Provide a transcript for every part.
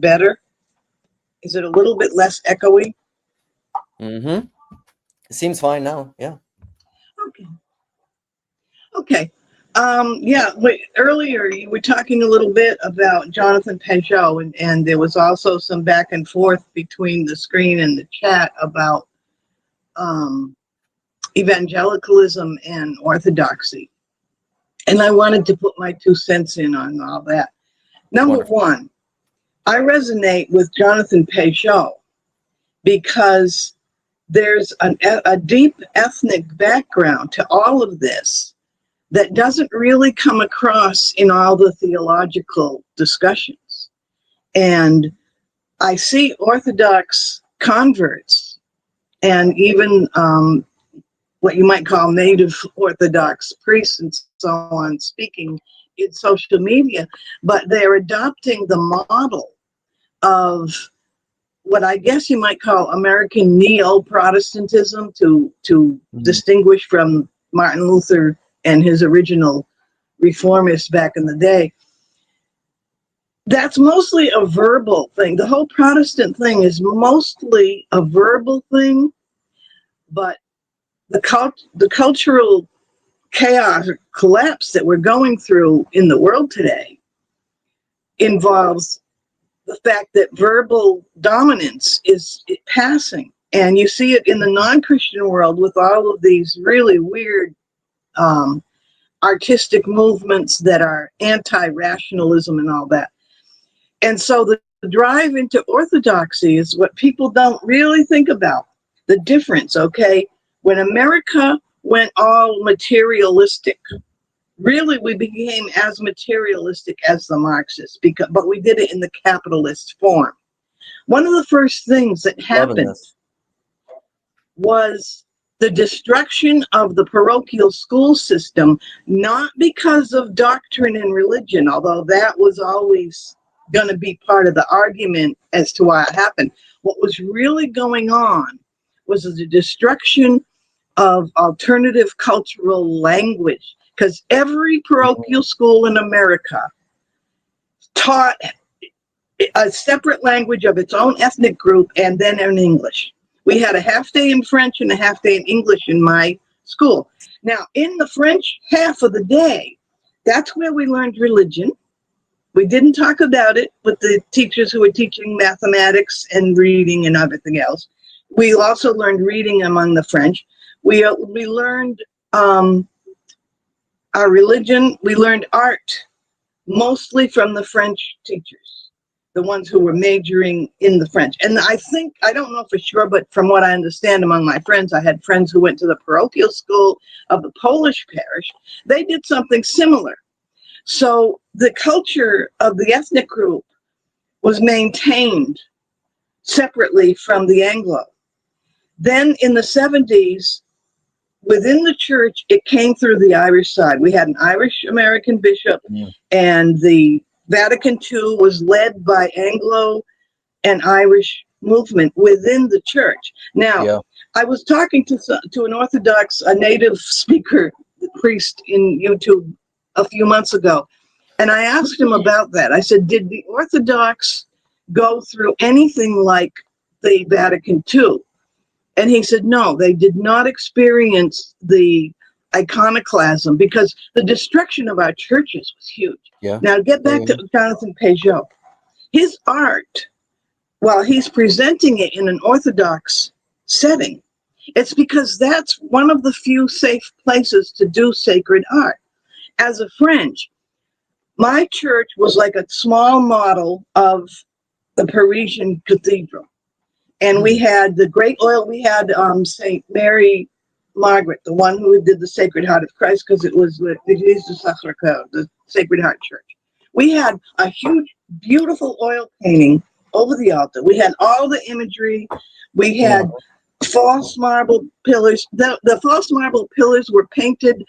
better? Is it a little bit less echoey? Mm-hmm. It seems fine now. Yeah. Okay. Okay. Yeah, earlier you were talking a little bit about Jonathan Peugeot, and there was also some back and forth between the screen and the chat about evangelicalism and orthodoxy. And I wanted to put my 2 cents in on all that. Number Wonderful. one, I resonate with Jonathan Peugeot because there's a deep ethnic background to all of this that doesn't really come across in all the theological discussions. And I see Orthodox converts and even what you might call native Orthodox priests and so on speaking in social media, but they're adopting the model of what I guess you might call American neo-Protestantism to distinguish from Martin Luther and his original reformists back in the day. That's mostly a verbal thing. The whole Protestant thing is mostly a verbal thing, but the cultural chaos or collapse that we're going through in the world today involves the fact that verbal dominance is passing. And you see it in the non-Christian world with all of these really weird artistic movements that are anti-rationalism and all that. And so the drive into orthodoxy is what people don't really think about. The difference, okay? When America went all materialistic, really we became as materialistic as the Marxists, but we did it in the capitalist form. One of the first things that happened was the destruction of the parochial school system, not because of doctrine and religion, although that was always going to be part of the argument as to why it happened. What was really going on was the destruction of alternative cultural language, because every parochial school in America taught a separate language of its own ethnic group and then in English. We had a half day in French and a half day in English in my school. Now, in the French half of the day, that's where we learned religion. We didn't talk about it with the teachers who were teaching mathematics and reading and everything else. We also learned reading among the French. We learned our religion. We learned art, mostly from the French teachers, the ones who were majoring in the French. And I think, I don't know for sure, but from what I understand among my friends, I had friends who went to the parochial school of the Polish parish. They did something similar. So the culture of the ethnic group was maintained separately from the Anglo. Then in the 70s, within the church, it came through the Irish side. We had an Irish American bishop, and the Vatican II was led by Anglo and Irish movement within the church. Now, I was talking to an Orthodox, a native speaker priest in YouTube a few months ago, and I asked him about that. I said, did the Orthodox go through anything like the Vatican II? And he said, no, they did not experience the iconoclasm because the destruction of our churches was huge. Now, get back to Jonathan Peugeot. His art, while he's presenting it in an Orthodox setting, it's because that's one of the few safe places to do sacred art. As a French, my church was like a small model of the Parisian cathedral. And we had the great oil, we had St. Mary Margaret, the one who did the Sacred Heart of Christ, because it was the Église du Sacré-Cœur, the Sacred Heart Church. We had a huge, beautiful oil painting over the altar. We had all the imagery. We had false marble pillars. The false marble pillars were painted.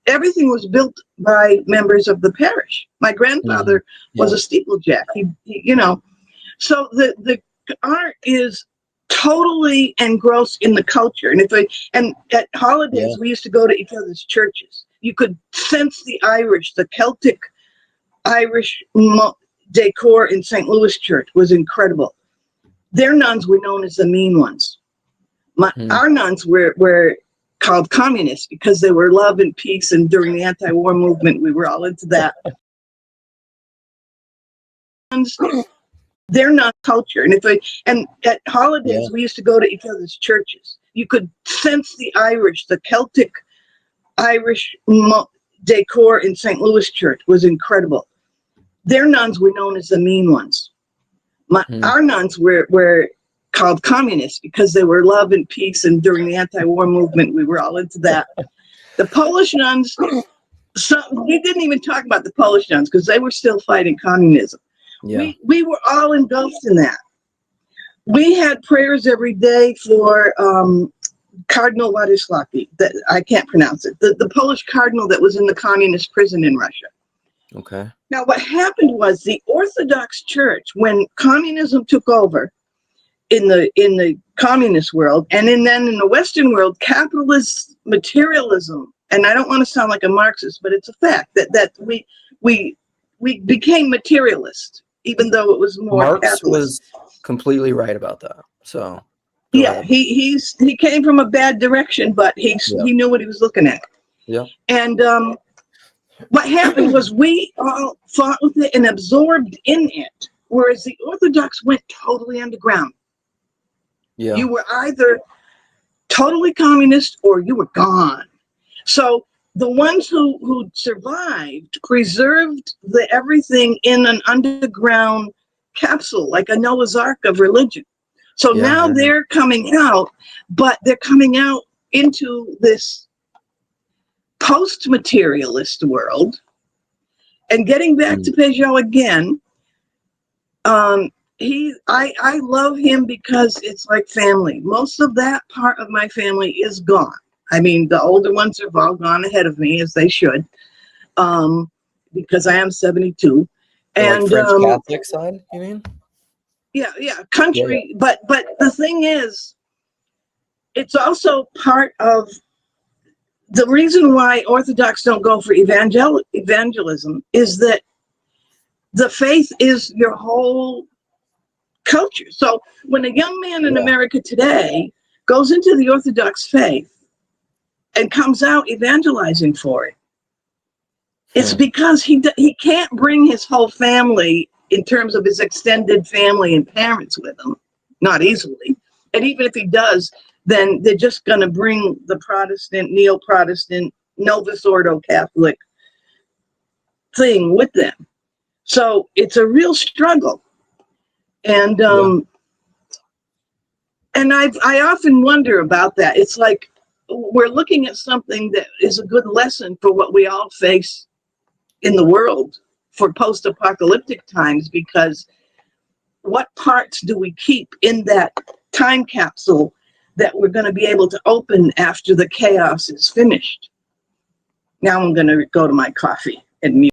Everything was built by members of the parish. My grandfather was a steeplejack. He so the art is totally engrossed in the culture. And at holidays, we used to go to each other's churches. You could sense the Irish, the Celtic Irish decor in St. Louis church was incredible. Their nuns were known as the mean ones. Our nuns were called communists because they were love and peace, and during the anti-war movement, we were all into that. They're not culture, and at holidays we used to go to each other's churches. You could sense the Celtic Irish decor in St. Louis church was incredible. Their nuns were known as the mean ones. Our nuns were called communists because they were love and peace, and during the anti-war movement, we were all into that. The Polish nuns, we didn't even talk about the Polish nuns because they were still fighting communism. Yeah. We were all engulfed in that. We had prayers every day for Cardinal Władysław, that I can't pronounce it, the Polish cardinal that was in the communist prison in Russia. Okay. Now, what happened was the Orthodox Church, when communism took over in the communist world, and then in the Western world, capitalist materialism, and I don't want to sound like a Marxist, but it's a fact that we became materialist, even though it was more Marx capitalist. was completely right about that. So yeah, he came from a bad direction, but he knew what he was looking at. Yeah. And what happened was we all fought with it and absorbed in it, whereas the Orthodox went totally underground. Yeah. You were either totally communist or you were gone. So the ones who survived preserved everything in an underground capsule, like a Noah's Ark of religion. So now they're coming out, but they're coming out into this post-materialist world. And getting back to Peugeot again, I love him because it's like family. Most of that part of my family is gone. I mean, the older ones have all gone ahead of me, as they should, because I am 72. And like French Catholic side, you mean? Yeah, country. Yeah. But the thing is, it's also part of the reason why Orthodox don't go for evangelism is that the faith is your whole culture. So when a young man in America today goes into the Orthodox faith and comes out evangelizing for it, it's because he can't bring his whole family in terms of his extended family and parents with him, not easily. And even if he does, then they're just going to bring the Protestant, neo-Protestant, Novus Ordo Catholic thing with them. So it's a real struggle. And and I often wonder about that. It's like we're looking at something that is a good lesson for what we all face in the world for post-apocalyptic times, because what parts do we keep in that time capsule that we're going to be able to open after the chaos is finished? Now I'm going to go to my coffee and mute.